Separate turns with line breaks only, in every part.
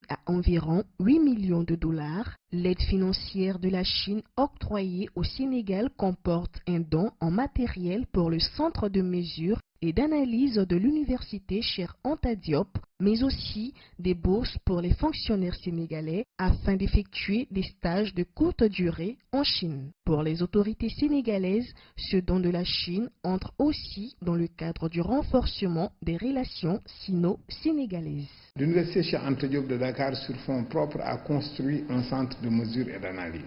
à environ 8 millions de dollars. L'aide financière de la Chine octroyée au Sénégal comporte un don en matériel pour le centre de mesure et d'analyse de l'université Cheikh Anta Diop, mais aussi des bourses pour les fonctionnaires sénégalais afin d'effectuer des stages de courte durée en Chine. Pour les autorités sénégalaises, ce don de la Chine entre aussi dans le cadre du renforcement des relations sino-sénégalaises.
L'université Cheikh Anta Diop de Dakar, sur fonds propres, a construit un centre de mesure et d'analyse.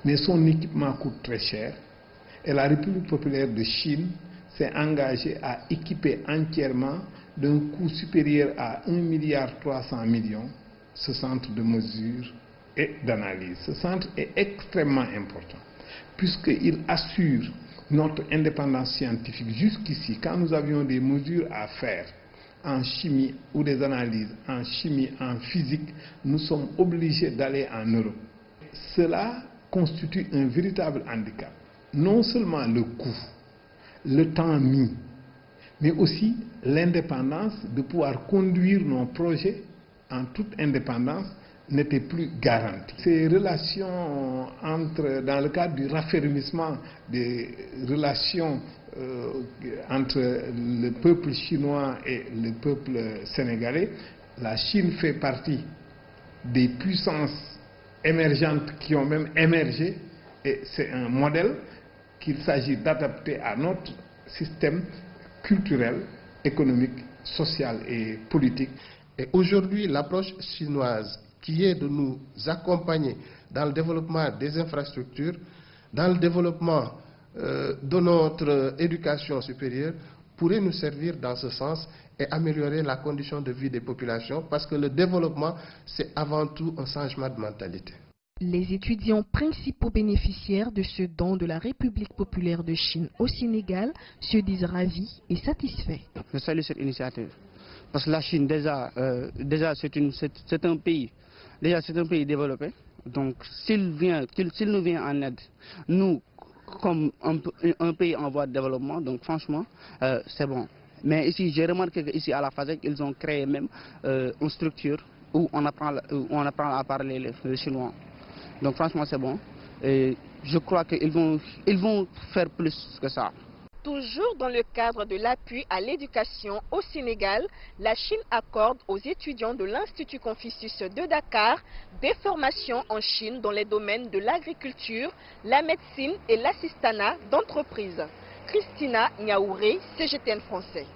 Mais son équipement coûte très cher et la République populaire de Chine s'est engagée à équiper entièrement d'un coût supérieur à 1,3 milliard ce centre de mesure et d'analyse. Ce centre est extrêmement important puisqu'il assure notre indépendance scientifique. Jusqu'ici, quand nous avions des mesures à faire en chimie ou des analyses en chimie, en physique, nous sommes obligés d'aller en Europe. Cela constitue un véritable handicap. Non seulement le coût, le temps mis, mais aussi l'indépendance de pouvoir conduire nos projets en toute indépendance n'était plus garantie. Ces relations dans le cadre du raffermissement des relations entre le peuple chinois et le peuple sénégalais, la Chine fait partie des puissances émergentes qui ont même émergé et c'est un modèle qu'il s'agit d'adapter à notre système culturel, économique, social et politique.
Et aujourd'hui, l'approche chinoise qui est de nous accompagner dans le développement des infrastructures, dans le développement de notre éducation supérieure, pourrait nous servir dans ce sens et améliorer la condition de vie des populations parce que le développement, c'est avant tout un changement de mentalité.
Les étudiants principaux bénéficiaires de ce don de la République populaire de Chine au Sénégal se disent ravis et satisfaits.
Je salue cette initiative parce que la Chine déjà c'est un pays développé. Donc s'il nous vient en aide, nous comme un pays en voie de développement, donc franchement c'est bon. Mais ici j'ai remarqué qu'ici à la FASEC ils ont créé même une structure où on apprend à parler le chinois. Donc franchement c'est bon et je crois qu'ils vont faire plus que ça.
Toujours dans le cadre de l'appui à l'éducation au Sénégal, la Chine accorde aux étudiants de l'Institut Confucius de Dakar des formations en Chine dans les domaines de l'agriculture, la médecine et l'assistanat d'entreprise. Christina Niaouré, CGTN français.